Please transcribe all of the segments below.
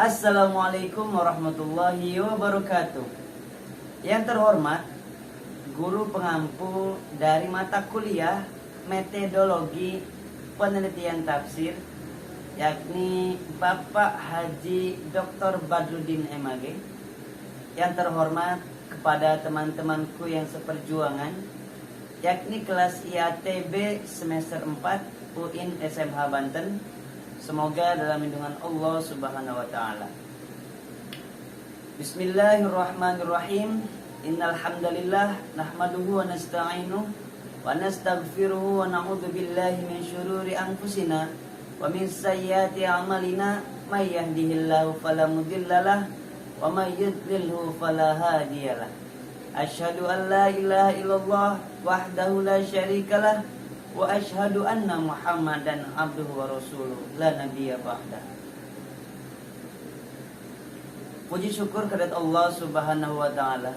Assalamualaikum warahmatullahi wabarakatuh. Yang terhormat, guru pengampu dari mata kuliah metodologi penelitian tafsir, yakni Bapak Haji Dr. Badrudin MAG. Yang terhormat kepada teman-temanku yang seperjuangan, yakni kelas IATB semester 4 UIN SMH Banten. Semoga dalam lindungan Allah Subhanahu wa taala. Bismillahirrahmanirrahim. Innal hamdalillah nahmaduhu wa nasta'inuhu wa nastaghfiruhu wa na'udzu billahi min syururi anfusina wa min sayyiati a'malina. May yahdihillahu fala mudhillalah wa may yudlilhu fala hadiyalah. Asyhadu an la ilaha illallah wahdahu la syarikalah wa asyhadu anna Muhammadan abduhu wa rasuluh la nabiyya ba'da. Puji syukur kehadirat Allah Subhanahu wa taala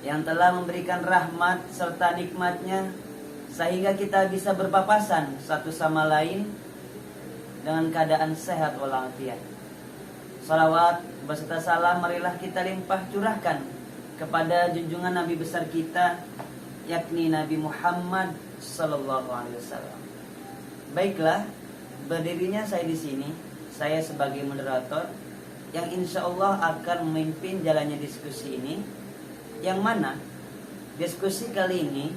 yang telah memberikan rahmat serta nikmatnya sehingga kita bisa berpapasan satu sama lain dengan keadaan sehat walafiat. Salawat beserta salam marilah kita limpah curahkan kepada junjungan Nabi besar kita, yakni Nabi Muhammad Sallallahu Alaihi Wasallam. Baiklah, berdirinya saya di sini, saya sebagai moderator yang insya Allah akan memimpin jalannya diskusi ini, yang mana diskusi kali ini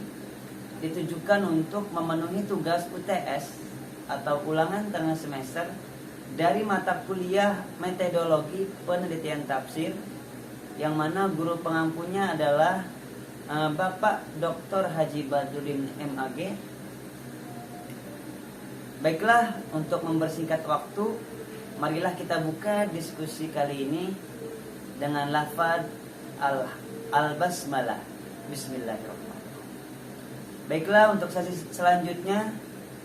ditujukan untuk memenuhi tugas UTS atau ulangan tengah semester dari mata kuliah metodologi penelitian tafsir, yang mana guru pengampunya adalah Bapak Dr. Haji Badrudin MAG. Baiklah, untuk mempersingkat waktu, marilah kita buka diskusi kali ini dengan lafaz al-basmalah. Bismillahirrahmanirrahim. Baiklah, untuk sesi selanjutnya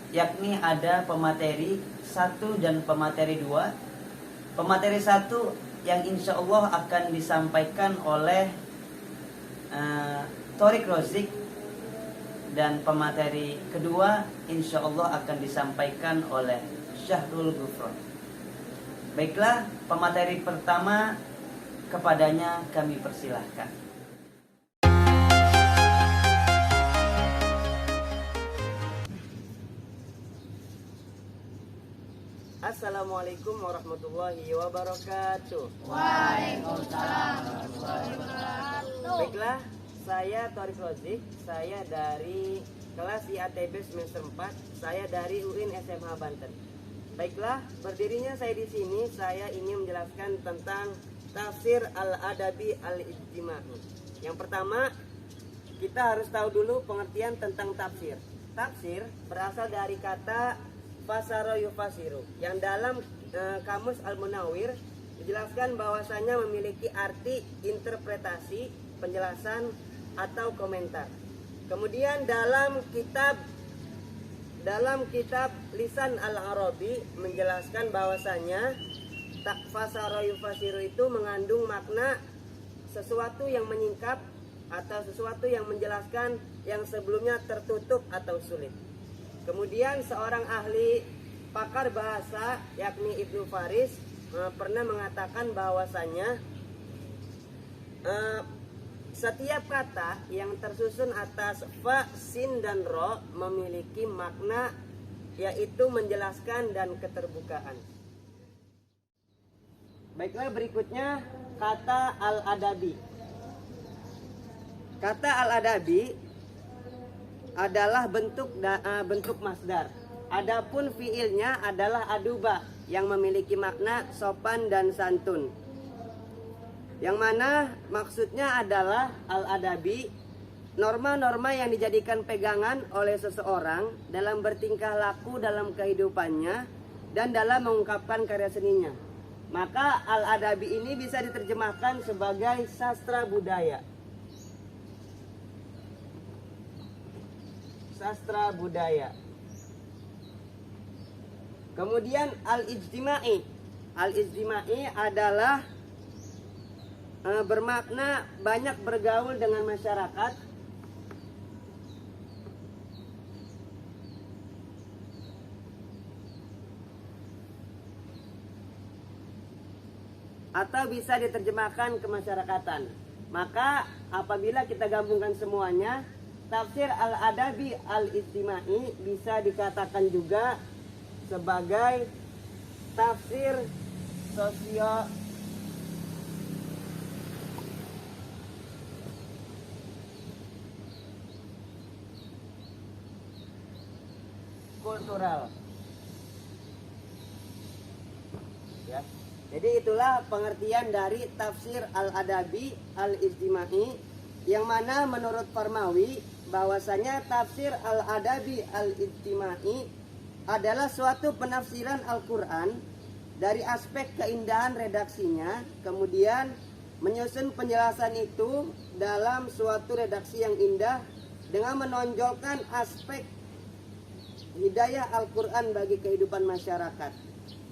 yakni ada pemateri 1 dan pemateri 2. Pemateri 1 yang insya Allah akan disampaikan oleh Thorik Rozik, dan pemateri kedua insya Allah akan disampaikan oleh Syahrul Gufron. Baiklah, pemateri pertama kepadanya kami persilahkan. Assalamualaikum warahmatullahi wabarakatuh. Waalaikumsalam warahmatullahi wabarakatuh. Baiklah, saya Thorik Rozik, saya dari kelas IATB semester 4, saya dari UIN SMH Banten. Baiklah, berdirinya saya di sini, saya ingin menjelaskan tentang tafsir al-adabi al-ijtima'i. Yang pertama, kita harus tahu dulu pengertian tentang tafsir. Tafsir berasal dari kata fasara yufasiru, yang dalam kamus Al-Munawwir dijelaskan bahwasanya memiliki arti interpretasi, penjelasan atau komentar. Kemudian dalam kitab Lisan Al-Arabi menjelaskan bahwasanya fasara yufasiru itu mengandung makna sesuatu yang menyingkap atau sesuatu yang menjelaskan yang sebelumnya tertutup atau sulit. Kemudian seorang ahli pakar bahasa yakni Ibnu Faris pernah mengatakan bahwasanya setiap kata yang tersusun atas fa, sin, dan ro memiliki makna, yaitu menjelaskan dan keterbukaan. Baiklah, berikutnya kata al-adabi. Kata al-adabi adalah bentuk masdar. Adapun fiilnya adalah aduba yang memiliki makna sopan dan santun. Yang mana maksudnya adalah al-adabi, norma-norma yang dijadikan pegangan oleh seseorang dalam bertingkah laku dalam kehidupannya dan dalam mengungkapkan karya seninya. Maka al-adabi ini bisa diterjemahkan sebagai sastra budaya. Sastra budaya. Kemudian al-ijtima'i. Al-ijtima'i adalah bermakna banyak bergaul dengan masyarakat atau bisa diterjemahkan kemasyarakatan. Maka apabila kita gabungkan semuanya, tafsir al-adabi al-ijtimai bisa dikatakan juga sebagai tafsir sosio kultural. Ya. Jadi itulah pengertian dari tafsir al-adabi al-ijtimai, yang mana menurut Farmawi bahwasanya tafsir al-adabi al-ijtimai adalah suatu penafsiran Al-Quran dari aspek keindahan redaksinya, kemudian menyusun penjelasan itu dalam suatu redaksi yang indah dengan menonjolkan aspek hidayah Al-Quran bagi kehidupan masyarakat,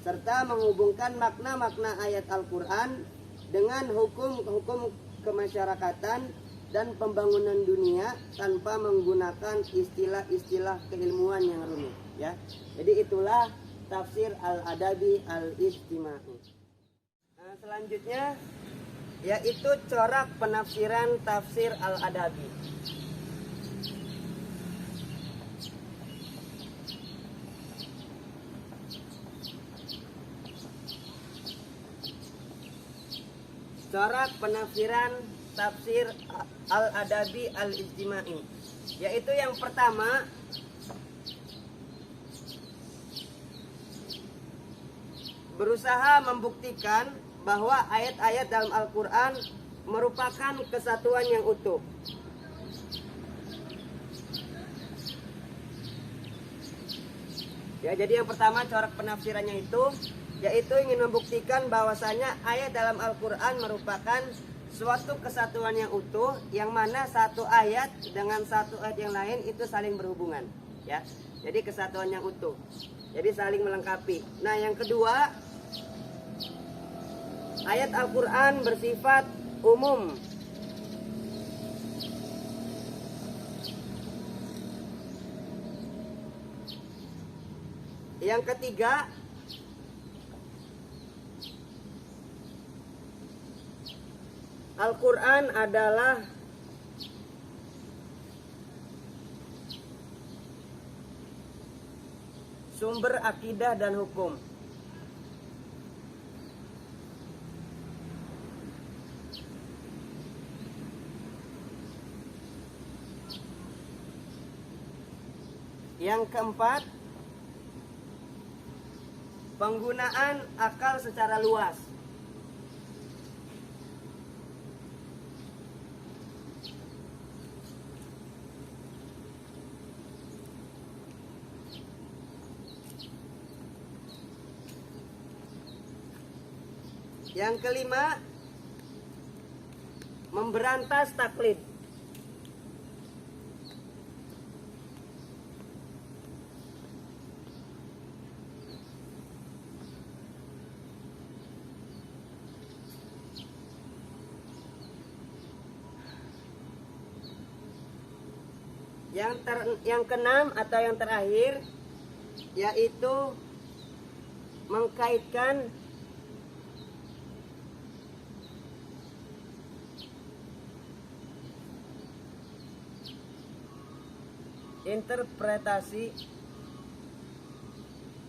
serta menghubungkan makna-makna ayat Al-Quran dengan hukum-hukum kemasyarakatan dan pembangunan dunia tanpa menggunakan istilah-istilah keilmuan yang rumit. Ya, jadi itulah tafsir al-adabi al-ijtimai. Nah, selanjutnya yaitu corak penafsiran tafsir al-adabi. Corak penafsiran tafsir al-adabi al-ijtimai, yaitu yang pertama berusaha membuktikan bahwa ayat-ayat dalam Al-Quran merupakan kesatuan yang utuh. Ya, jadi yang pertama corak penafsirannya itu yaitu ingin membuktikan bahwasanya ayat dalam Al-Quran merupakan suatu kesatuan yang utuh, yang mana satu ayat dengan satu ayat yang lain itu saling berhubungan. Ya, jadi kesatuan yang utuh, jadi saling melengkapi. Nah, yang kedua, ayat Al-Quran bersifat umum. Yang ketiga, Al-Quran adalah sumber akidah dan hukum. Yang keempat, penggunaan akal secara luas. Yang kelima, memberantas taklid. Yang keenam atau yang terakhir yaitu mengkaitkan interpretasi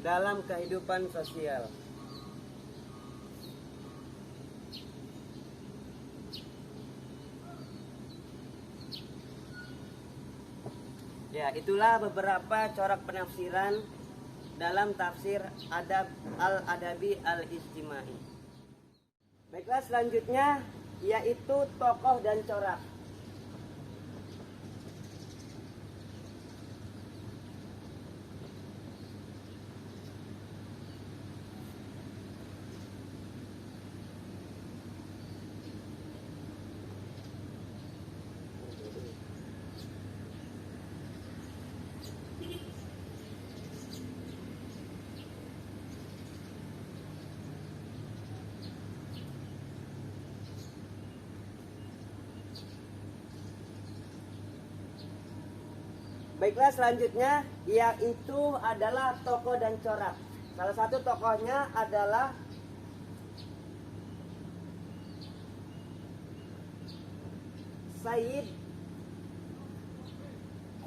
dalam kehidupan sosial. Ya, itulah beberapa corak penafsiran dalam tafsir al-adabi al-ijtimai. Baiklah, selanjutnya yaitu tokoh dan corak. Baiklah, selanjutnya yaitu adalah tokoh dan corak. Salah satu tokohnya adalah Sayyid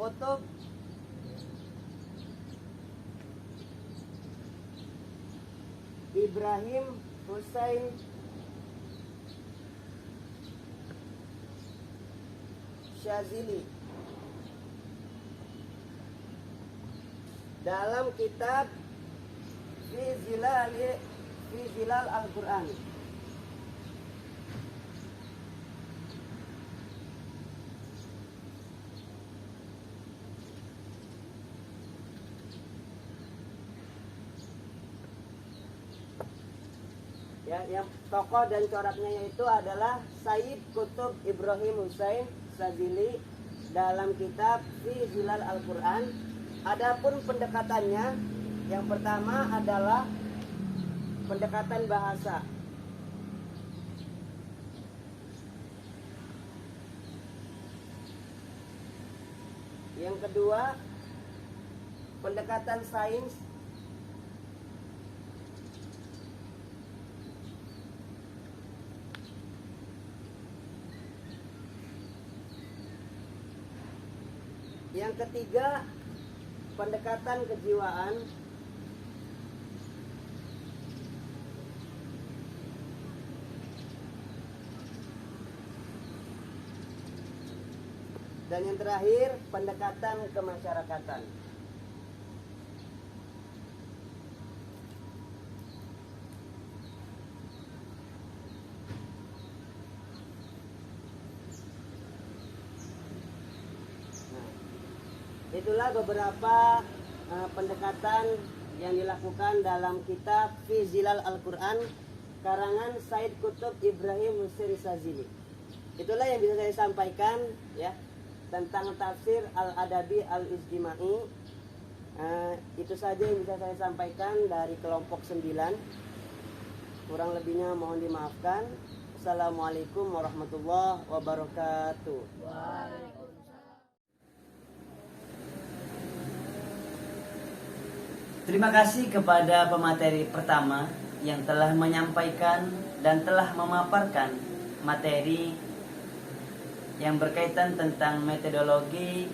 Qutb Ibrahim Husain Syazili dalam kitab Fi Zilal Al-Quran. Ya, yang tokoh dan coraknya yaitu adalah Sayyid Qutb Ibrahim Husain Syazili dalam kitab Fi Zilal Al-Quran. Adapun pendekatannya, yang pertama adalah pendekatan bahasa. Yang kedua, pendekatan sains. Yang ketiga, pendekatan kejiwaan. Dan yang terakhir, pendekatan kemasyarakatan. Itulah beberapa pendekatan yang dilakukan dalam kitab Fi Zilal Al-Quran karangan Sayyid Qutb Ibrahim Husain Syazili. Itulah yang bisa saya sampaikan ya tentang tafsir Al-Adabi Al-Ijtimai. Itu saja yang bisa saya sampaikan dari kelompok 9. Kurang lebihnya mohon dimaafkan. Assalamualaikum warahmatullahi wabarakatuh. Terima kasih kepada pemateri pertama yang telah menyampaikan dan telah memaparkan materi yang berkaitan tentang metodologi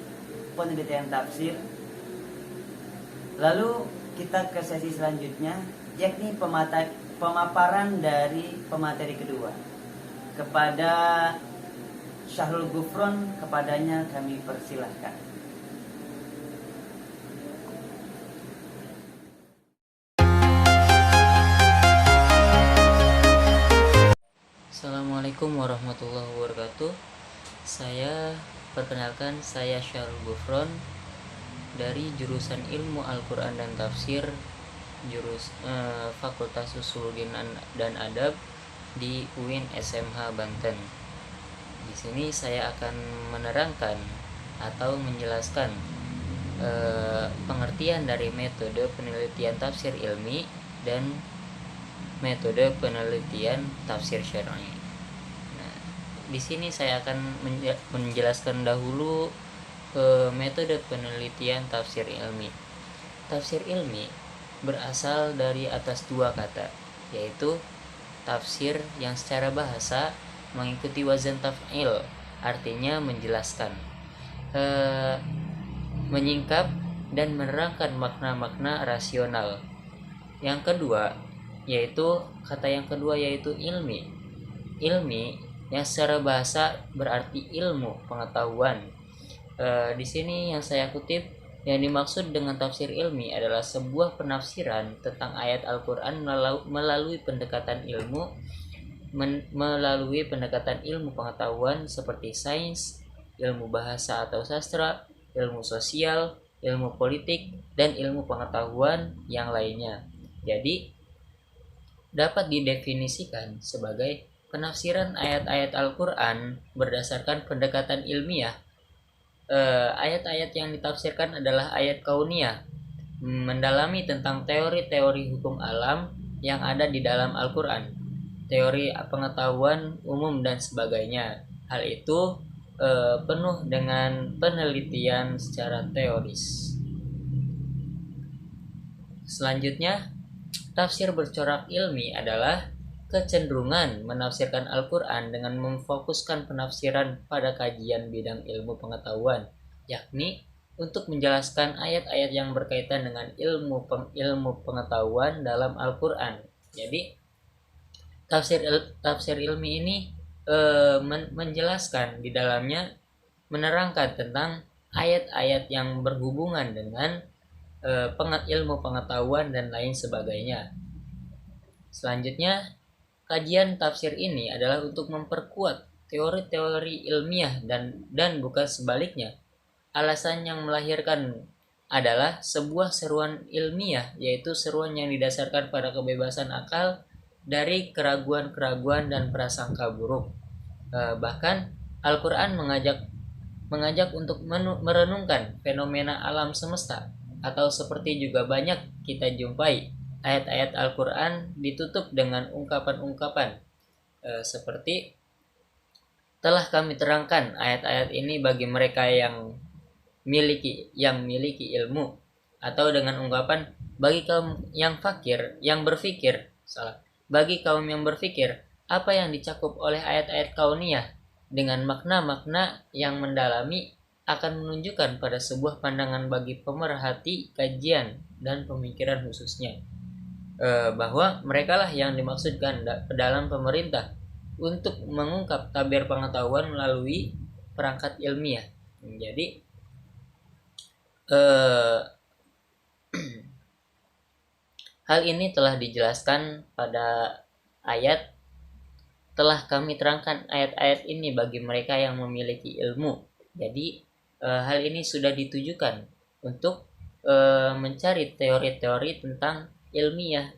penelitian tafsir. Lalu kita ke sesi selanjutnya, yakni pemaparan dari pemateri kedua. Kepada Syahrul Gufron, kepadanya kami persilahkan. Assalamualaikum warahmatullahi wabarakatuh. Saya perkenalkan, saya Syahrul Gufron dari jurusan Ilmu Al-Quran dan Tafsir, Fakultas Usuluddin dan Adab di UIN SMH Banten. Di sini saya akan menerangkan atau menjelaskan pengertian dari metode penelitian tafsir ilmi dan metode penelitian tafsir syar'i. Di sini saya akan menjelaskan dahulu metode penelitian tafsir ilmi. Tafsir ilmi berasal dari atas dua kata, yaitu tafsir yang secara bahasa mengikuti wazan taf'il, artinya menjelaskan, menyingkap dan menerangkan makna-makna rasional. Yang kedua yaitu ilmi. Ilmi yang secara bahasa berarti ilmu, pengetahuan. Di sini yang saya kutip, yang dimaksud dengan tafsir ilmi adalah sebuah penafsiran tentang ayat Al-Quran melalui pendekatan ilmu pengetahuan seperti sains, ilmu bahasa atau sastra, ilmu sosial, ilmu politik, dan ilmu pengetahuan yang lainnya. Jadi dapat didefinisikan sebagai penafsiran ayat-ayat Al-Quran berdasarkan pendekatan ilmiah. Ayat-ayat yang ditafsirkan adalah ayat kauniyah, mendalami tentang teori-teori hukum alam yang ada di dalam Al-Quran, teori pengetahuan umum dan sebagainya. Hal itu penuh dengan penelitian secara teoris. Selanjutnya, tafsir bercorak ilmi adalah kecenderungan menafsirkan Al-Quran dengan memfokuskan penafsiran pada kajian bidang ilmu pengetahuan, yakni untuk menjelaskan ayat-ayat yang berkaitan dengan ilmu pengetahuan dalam Al-Quran. Jadi tafsir ilmi ini menjelaskan di dalamnya, menerangkan tentang ayat-ayat yang berhubungan dengan ilmu pengetahuan dan lain sebagainya. Selanjutnya, kajian tafsir ini adalah untuk memperkuat teori-teori ilmiah dan bukan sebaliknya. Alasan yang melahirkan adalah sebuah seruan ilmiah, yaitu seruan yang didasarkan pada kebebasan akal dari keraguan-keraguan dan prasangka buruk. Bahkan Al-Quran mengajak untuk merenungkan fenomena alam semesta, atau seperti juga banyak kita jumpai ayat-ayat Al-Quran ditutup dengan ungkapan-ungkapan seperti telah kami terangkan ayat-ayat ini bagi mereka yang miliki ilmu, atau dengan ungkapan bagi kaum yang berpikir apa yang dicakup oleh ayat-ayat kauniyah dengan makna-makna yang mendalami akan menunjukkan pada sebuah pandangan bagi pemerhati kajian dan pemikiran khususnya, bahwa merekalah yang dimaksudkan dalam pemerintah untuk mengungkap tabir pengetahuan melalui perangkat ilmiah. Jadi hal ini telah dijelaskan pada ayat, telah kami terangkan ayat-ayat ini bagi mereka yang memiliki ilmu. Jadi hal ini sudah ditujukan untuk mencari teori-teori tentang ilmiah.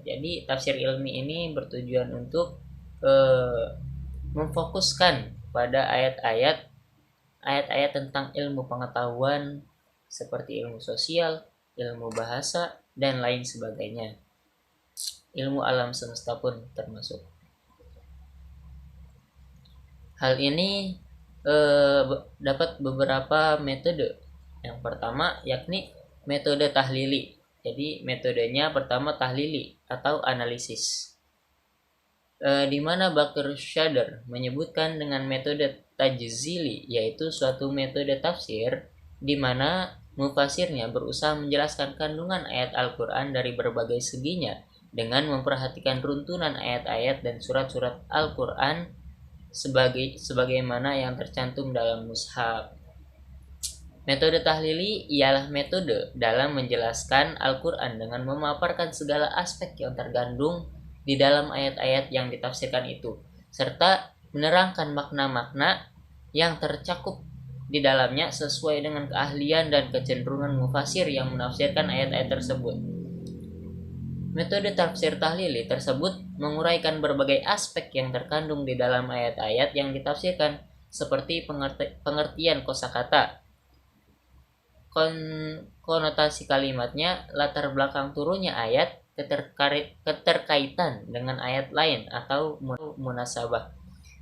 Jadi tafsir ilmi ini bertujuan untuk memfokuskan pada ayat-ayat tentang ilmu pengetahuan seperti ilmu sosial, ilmu bahasa, dan lain sebagainya. Ilmu alam semesta pun termasuk. Hal ini dapat beberapa metode. Yang pertama yakni metode tahlili. Jadi metodenya pertama tahlili atau analisis, di mana Bakr Shader menyebutkan dengan metode tajzili, yaitu suatu metode tafsir di mana mufasirnya berusaha menjelaskan kandungan ayat Al-Quran dari berbagai seginya dengan memperhatikan runtunan ayat-ayat dan surat-surat Al-Quran sebagaimana yang tercantum dalam mushaf. Metode tahlili ialah metode dalam menjelaskan Al-Quran dengan memaparkan segala aspek yang tergandung di dalam ayat-ayat yang ditafsirkan itu, serta menerangkan makna-makna yang tercakup di dalamnya sesuai dengan keahlian dan kecenderungan mufasir yang menafsirkan ayat-ayat tersebut. Metode tafsir tahlili tersebut menguraikan berbagai aspek yang terkandung di dalam ayat-ayat yang ditafsirkan, seperti pengertian kosakata, konotasi kalimatnya, latar belakang turunnya ayat, keterkaitan dengan ayat lain atau munasabah,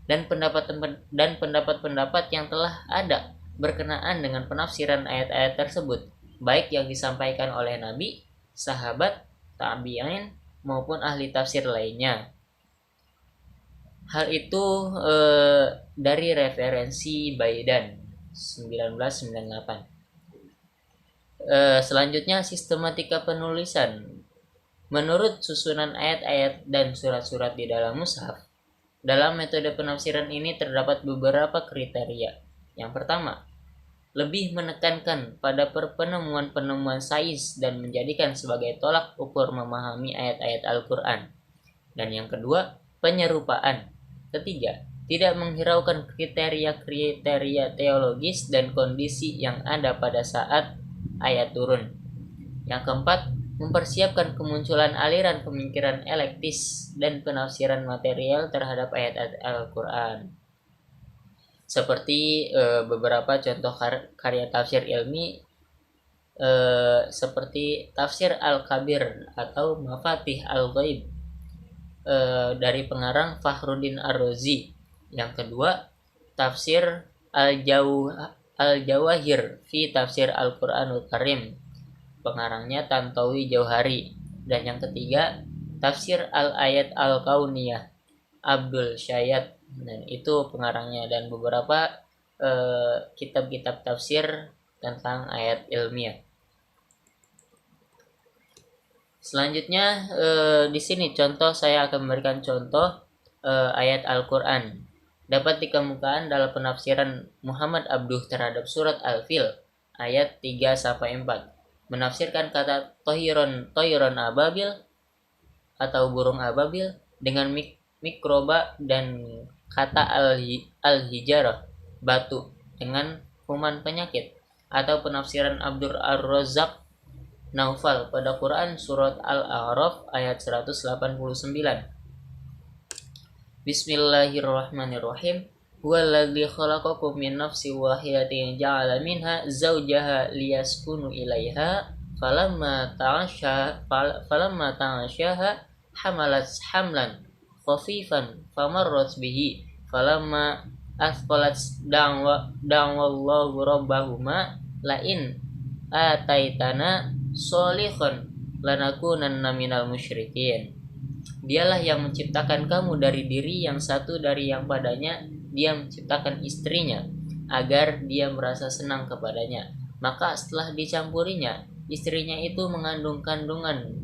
dan pendapat-pendapat yang telah ada berkenaan dengan penafsiran ayat-ayat tersebut, baik yang disampaikan oleh Nabi, sahabat, tabi'in, maupun ahli tafsir lainnya. Hal itu dari referensi Baidan 1998. Selanjutnya sistematika penulisan. Menurut susunan ayat-ayat dan surat-surat di dalam mushaf, dalam metode penafsiran ini terdapat beberapa kriteria. Yang pertama, lebih menekankan pada penemuan-penemuan sains dan menjadikan sebagai tolak ukur memahami ayat-ayat Al-Quran. Dan yang kedua, penyerupaan. Ketiga, tidak menghiraukan kriteria-kriteria teologis dan kondisi yang ada pada saat ayat turun. Yang keempat, mempersiapkan kemunculan aliran pemikiran elektis dan penafsiran material terhadap ayat-ayat Al-Quran. Seperti beberapa contoh karya tafsir ilmi seperti Tafsir Al-Kabir atau Mafatih Al-Ghaib dari pengarang Fakhruddin Ar-Razi. Yang kedua, Tafsir Al-Jawahir fi Tafsir Al-Quranul Karim, pengarangnya Tantowi Jauhari. Dan yang ketiga, Tafsir Al-Ayat Al-Kauniyah Abdul Syayat, dan itu pengarangnya, dan beberapa kitab-kitab tafsir tentang ayat ilmiah. Selanjutnya di sini saya akan memberikan contoh ayat Al-Qur'an. Dapat dikemukakan dalam penafsiran Muhammad Abduh terhadap surat Al-Fil ayat 3 sampai 4. Menafsirkan kata toiron ababil atau burung ababil dengan mikroba, dan kata al-hijarah batu dengan kuman penyakit, atau penafsiran Abdur Ar-Razzaq Naufal pada Quran surat Al-A'raf ayat 189. Bismillahirrahmanirrahim. Huwallazi khalaqakum min nafsin wahidatin ja'ala minha zawjaha liyaskunu ilaiha falamma ta'asyaha hamalat hamlan khafifan famarrat bihi falamma athqalat da'wallahu rabbahuma lain ataitana sholihun lanakunanna minal musyrikin. Dialah yang menciptakan kamu dari diri yang satu dari yang padanya dia menciptakan istrinya agar dia merasa senang kepadanya. Maka setelah dicampurinya, istrinya itu mengandung kandungan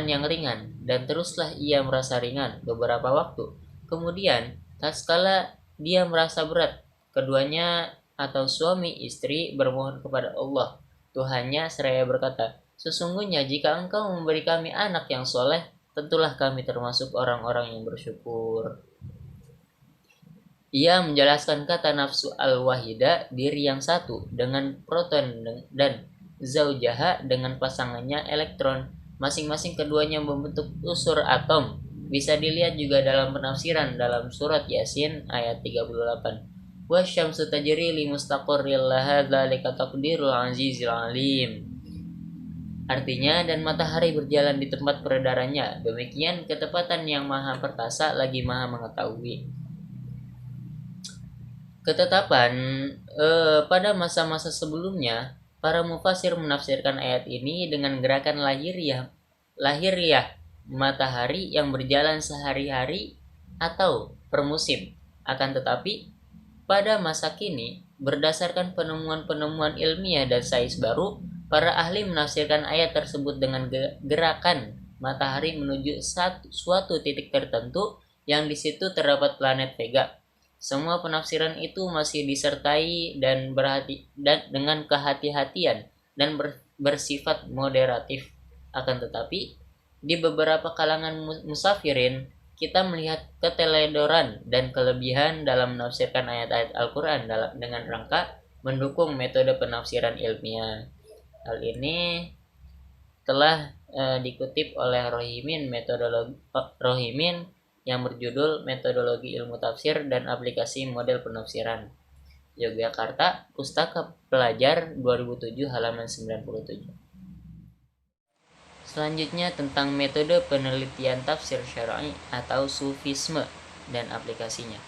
yang ringan, dan teruslah ia merasa ringan beberapa waktu. Kemudian, tatkala dia merasa berat, keduanya atau suami istri bermohon kepada Allah Tuhannya seraya berkata, sesungguhnya jika engkau memberi kami anak yang soleh, tentulah kami termasuk orang-orang yang bersyukur. Ia menjelaskan kata nafsu al-wahida, diri yang satu, dengan proton dan zaujaha dengan pasangannya elektron. Masing-masing keduanya membentuk unsur atom. Bisa dilihat juga dalam penafsiran dalam surat Yasin ayat 38. Wasyamsu tajri li mustaqarril laha dzalika taqdirul azizil alim. Artinya, dan matahari berjalan di tempat peredarannya. Demikian ketepatan yang maha perkasa lagi maha mengetahui. Ketetapan pada masa-masa sebelumnya, para mufasir menafsirkan ayat ini dengan gerakan lahiriah matahari yang berjalan sehari-hari atau per musim. Akan tetapi, pada masa kini, berdasarkan penemuan-penemuan ilmiah dan sains baru, para ahli menafsirkan ayat tersebut dengan gerakan matahari menuju suatu titik tertentu yang di situ terdapat planet Vega. Semua penafsiran itu masih disertai dan dengan kehati-hatian dan bersifat moderatif. Akan tetapi, di beberapa kalangan musafirin, kita melihat keteledoran dan kelebihan dalam menafsirkan ayat-ayat Al-Quran dengan rangka mendukung metode penafsiran ilmiah. Hal ini telah dikutip oleh Rohimin yang berjudul Metodologi Ilmu Tafsir dan Aplikasi Model Penafsiran. Yogyakarta, Pustaka Pelajar 2007 halaman 97. Selanjutnya tentang metode penelitian tafsir syar'i atau sufisme dan aplikasinya.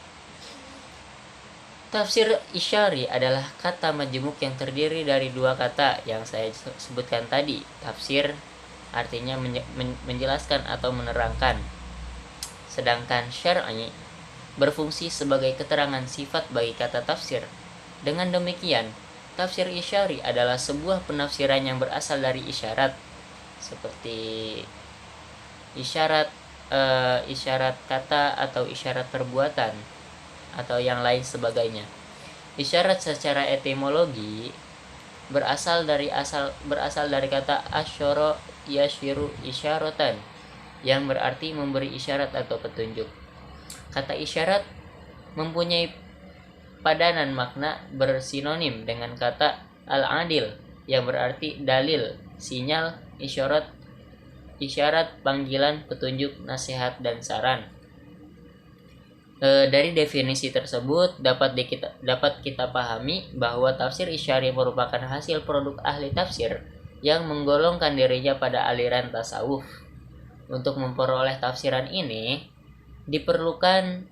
Tafsir isyari adalah kata majemuk yang terdiri dari dua kata yang saya sebutkan tadi. Tafsir artinya menjelaskan atau menerangkan. Sedangkan syar'i berfungsi sebagai keterangan sifat bagi kata tafsir. Dengan demikian, tafsir isyari adalah sebuah penafsiran yang berasal dari isyarat, seperti isyarat kata atau isyarat perbuatan atau yang lain sebagainya. Isyarat secara etimologi berasal dari kata asyara yashiru isyaratan yang berarti memberi isyarat atau petunjuk. Kata isyarat mempunyai padanan makna bersinonim dengan kata al-adil yang berarti dalil, sinyal, isyarat, panggilan, petunjuk, nasihat, dan saran. Dari definisi tersebut dapat kita pahami bahwa tafsir isyari merupakan hasil produk ahli tafsir yang menggolongkan dirinya pada aliran tasawuf. Untuk memperoleh tafsiran ini diperlukan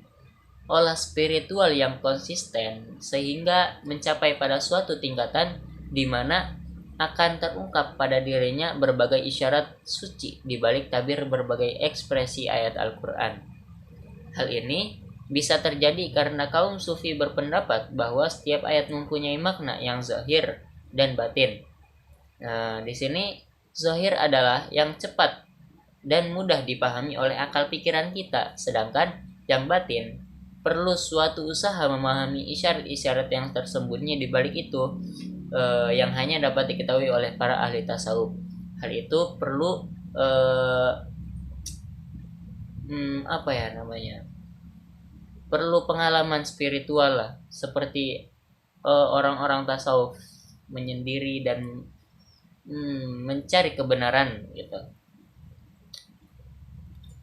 olah spiritual yang konsisten sehingga mencapai pada suatu tingkatan di mana akan terungkap pada dirinya berbagai isyarat suci di balik tabir berbagai ekspresi ayat Al-Quran. Hal ini bisa terjadi karena kaum sufi berpendapat bahwa setiap ayat mempunyai makna yang zahir dan batin. Nah, di sini zahir adalah yang cepat dan mudah dipahami oleh akal pikiran kita, sedangkan yang batin perlu suatu usaha memahami isyarat-isyarat yang tersembunyi di balik itu, yang hanya dapat diketahui oleh para ahli tasawuf. Hal itu perlu perlu pengalaman spiritual lah, seperti orang-orang tasawuf menyendiri dan mencari kebenaran gitu.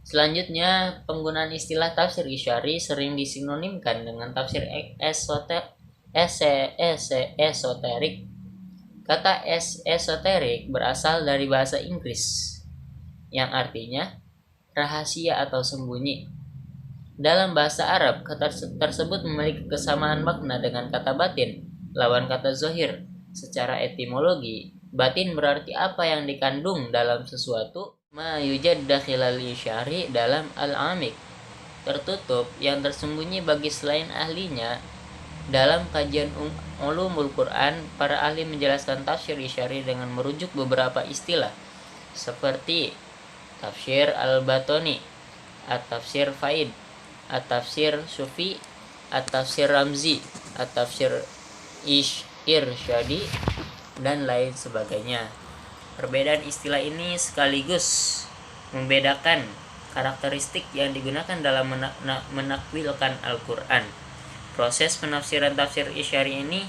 Selanjutnya, penggunaan istilah tafsir isyari sering disinonimkan dengan tafsir esoterik. Kata esoterik berasal dari bahasa Inggris yang artinya rahasia atau sembunyi. Dalam bahasa Arab, kata tersebut memiliki kesamaan makna dengan kata batin, lawan kata zahir. Secara etimologi, batin berarti apa yang dikandung dalam sesuatu. Ma yujad dakhilal isyari dalam al-amik, tertutup yang tersembunyi bagi selain ahlinya. Dalam kajian ulumul Quran, para ahli menjelaskan tafsir isyari dengan merujuk beberapa istilah seperti tafsir al-batoni, at-tafsir faid, at-tafsir sufi, at-tafsir ramzi, at-tafsir irsyadi, dan lain sebagainya. Perbedaan istilah ini sekaligus membedakan karakteristik yang digunakan dalam menakwilkan Al-Quran. Proses penafsiran tafsir isyari ini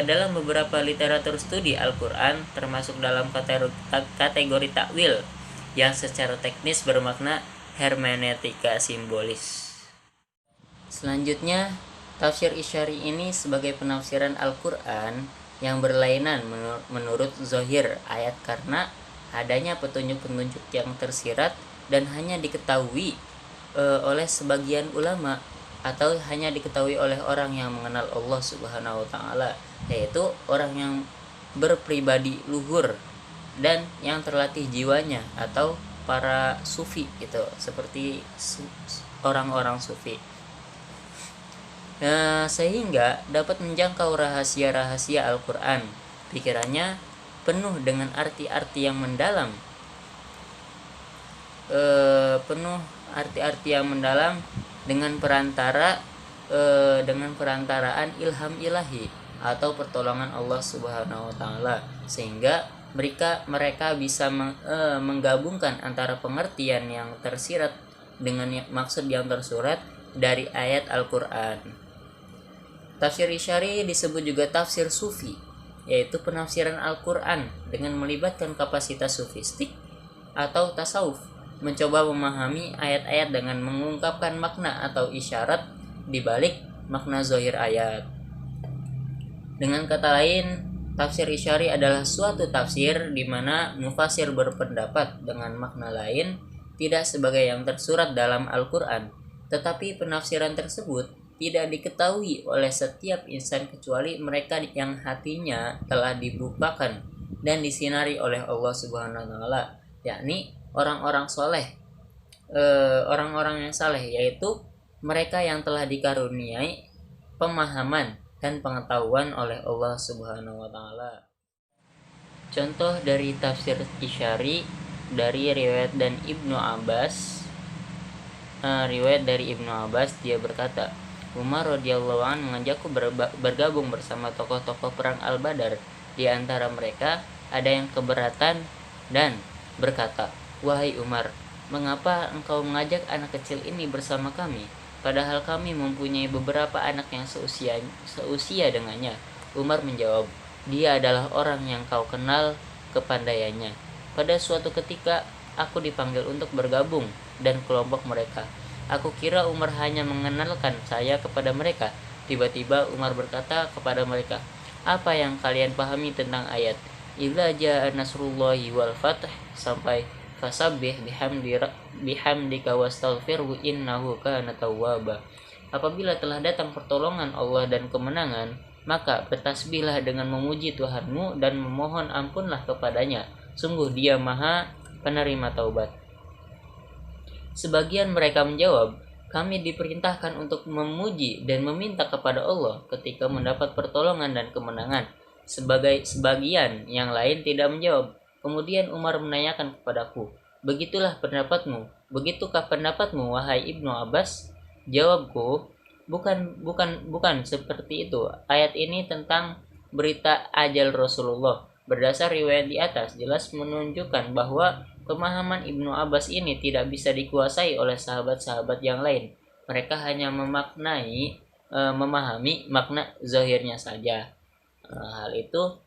dalam beberapa literatur studi Al-Quran termasuk dalam kategori takwil yang secara teknis bermakna hermeneutika simbolis. Selanjutnya, tafsir isyari ini sebagai penafsiran Al-Quran yang berlainan menurut zahir ayat karena adanya petunjuk-petunjuk yang tersirat dan hanya diketahui oleh sebagian ulama atau hanya diketahui oleh orang yang mengenal Allah Subhanahu wa taala, yaitu orang yang berpribadi luhur dan yang terlatih jiwanya atau para sufi gitu, seperti orang-orang sufi. Sehingga dapat menjangkau rahasia-rahasia Al-Quran. Pikirannya penuh dengan arti-arti yang mendalam, dengan perantaraan ilham ilahi atau pertolongan Allah Subhanahu wa taala, sehingga mereka bisa menggabungkan antara pengertian yang tersirat dengan maksud yang tersurat dari ayat Al-Quran. Tafsir isyari disebut juga tafsir sufi, yaitu penafsiran Al-Quran dengan melibatkan kapasitas sufistik atau tasawuf, mencoba memahami ayat-ayat dengan mengungkapkan makna atau isyarat di balik makna zahir ayat. Dengan kata lain, tafsir isyari adalah suatu tafsir di mana mufasir berpendapat dengan makna lain tidak sebagai yang tersurat dalam Al-Quran, tetapi penafsiran tersebut tidak diketahui oleh setiap insan kecuali mereka yang hatinya telah dibukakan dan disinari oleh Allah Subhanahu wa taala, yakni orang-orang soleh, orang-orang yang saleh, yaitu mereka yang telah dikaruniai pemahaman dan pengetahuan oleh Allah Subhanahu wa taala. Contoh dari tafsir isyari dari riwayat dari Ibnu Abbas, dia berkata, Umar radhiyallahu anhu mengajakku bergabung bersama tokoh-tokoh perang Al-Badar. Di antara mereka ada yang keberatan dan berkata, "Wahai Umar, mengapa engkau mengajak anak kecil ini bersama kami? Padahal kami mempunyai beberapa anak yang seusia dengannya." Umar menjawab, "Dia adalah orang yang kau kenal kepandaiannya. Pada suatu ketika aku dipanggil untuk bergabung dan kelompok mereka. Aku kira Umar hanya mengenalkan saya kepada mereka. Tiba-tiba Umar berkata kepada mereka, 'Apa yang kalian pahami tentang ayat idza jaa nasrullahi wal fath sampai fasabbih bihamdika wastaghfirhu innahu kana tawwaba?' Apabila telah datang pertolongan Allah dan kemenangan, maka bertasbihlah dengan memuji Tuhanmu dan memohon ampunlah kepadanya. Sungguh Dia Maha Penerima Taubat. Sebagian mereka menjawab, kami diperintahkan untuk memuji dan meminta kepada Allah ketika mendapat pertolongan dan kemenangan. Sebagian yang lain tidak menjawab. Kemudian Umar menanyakan kepadaku, begitulah pendapatmu? Begitukah pendapatmu, wahai Ibnu Abbas? Jawabku, bukan seperti itu. Ayat ini tentang berita ajal Rasulullah. Berdasar riwayat di atas, jelas menunjukkan bahwa pemahaman Ibnu Abbas ini tidak bisa dikuasai oleh sahabat-sahabat yang lain. Mereka hanya memahami makna zahirnya saja. Hal itu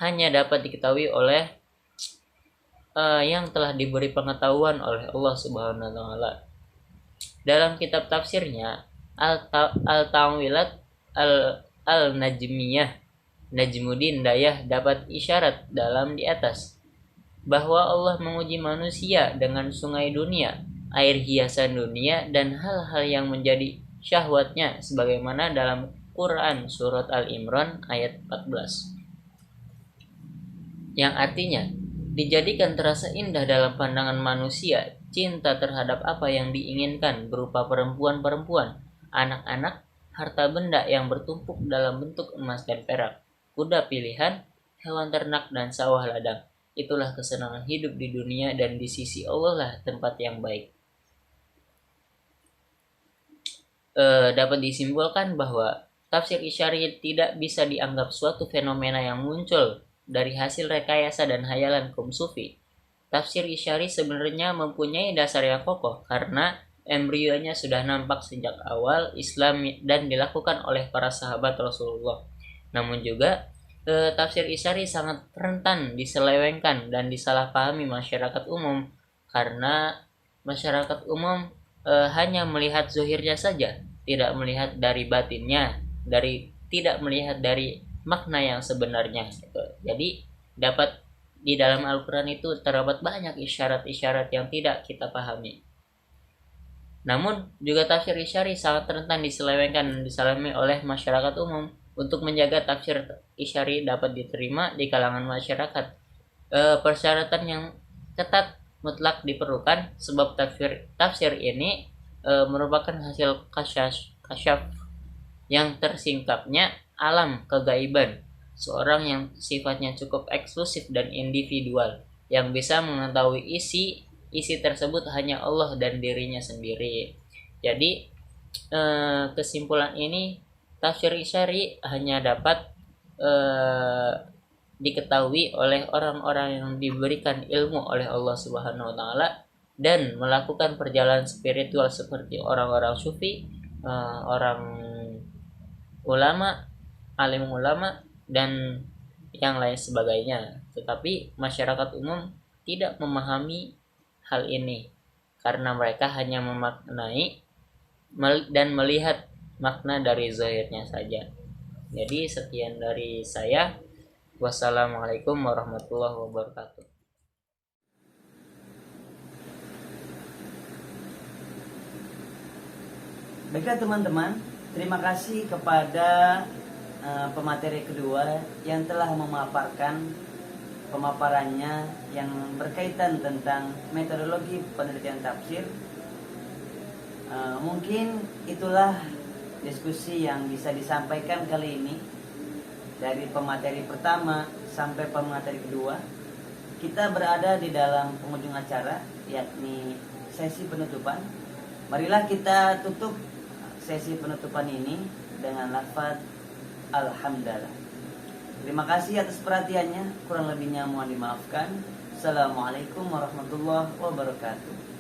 hanya dapat diketahui oleh yang telah diberi pengetahuan oleh Allah Subhanahu wa taala. Dalam kitab tafsirnya Al-Ta'wilat Al-Najmiyah Najmuddin Dayah dapat isyarat dalam di atas bahwa Allah menguji manusia dengan sungai dunia, air hiasan dunia, dan hal-hal yang menjadi syahwatnya sebagaimana dalam Quran Surat Al-Imran ayat 14, yang artinya dijadikan terasa indah dalam pandangan manusia cinta terhadap apa yang diinginkan berupa perempuan-perempuan, anak-anak, harta benda yang bertumpuk dalam bentuk emas dan perak, kuda pilihan, hewan ternak, dan sawah ladang. Itulah kesenangan hidup di dunia, dan di sisi Allah lah tempat yang baik. Dapat disimpulkan bahwa tafsir Isyari tidak bisa dianggap suatu fenomena yang muncul dari hasil rekayasa dan hayalan kaum sufi. Tafsir Isyari sebenarnya mempunyai dasar yang kokoh karena embrionya sudah nampak sejak awal Islam dan dilakukan oleh para sahabat Rasulullah. Namun juga tafsir Isyari sangat rentan diselewengkan dan disalahpahami masyarakat umum karena masyarakat umum hanya melihat zahirnya saja, tidak melihat dari batinnya, tidak melihat dari makna yang sebenarnya. Jadi di dalam Al-Quran itu terdapat banyak isyarat-isyarat yang tidak kita pahami. Namun juga tafsir Isyari sangat rentan diselewengkan dan disalahpahami oleh masyarakat umum. Untuk menjaga tafsir Isyari dapat diterima di kalangan masyarakat, persyaratan yang ketat mutlak diperlukan, sebab tafsir ini merupakan hasil kasyaf yang tersingkapnya alam kegaiban seorang yang sifatnya cukup eksklusif dan individual, yang bisa mengetahui isi tersebut hanya Allah dan dirinya sendiri. Jadi kesimpulan ini, tafsir Isyari hanya dapat diketahui oleh orang-orang yang diberikan ilmu oleh Allah Subhanahu wa taala dan melakukan perjalanan spiritual seperti orang-orang sufi, orang ulama, alim ulama, dan yang lain sebagainya. Tetapi masyarakat umum tidak memahami hal ini karena mereka hanya memaknai dan melihat makna dari zahirnya saja. Jadi sekian dari saya. Wassalamualaikum warahmatullahi wabarakatuh. Baiklah teman-teman, terima kasih kepada pemateri kedua yang telah memaparkan pemaparannya yang berkaitan tentang metodologi penelitian tafsir. Mungkin itulah diskusi yang bisa disampaikan kali ini. Dari pemateri pertama sampai pemateri kedua, kita berada di dalam penghujung acara, yakni sesi penutupan. Marilah kita tutup sesi penutupan ini dengan lafaz Alhamdulillah. Terima kasih atas perhatiannya. Kurang lebihnya mohon dimaafkan. Assalamualaikum warahmatullahi wabarakatuh.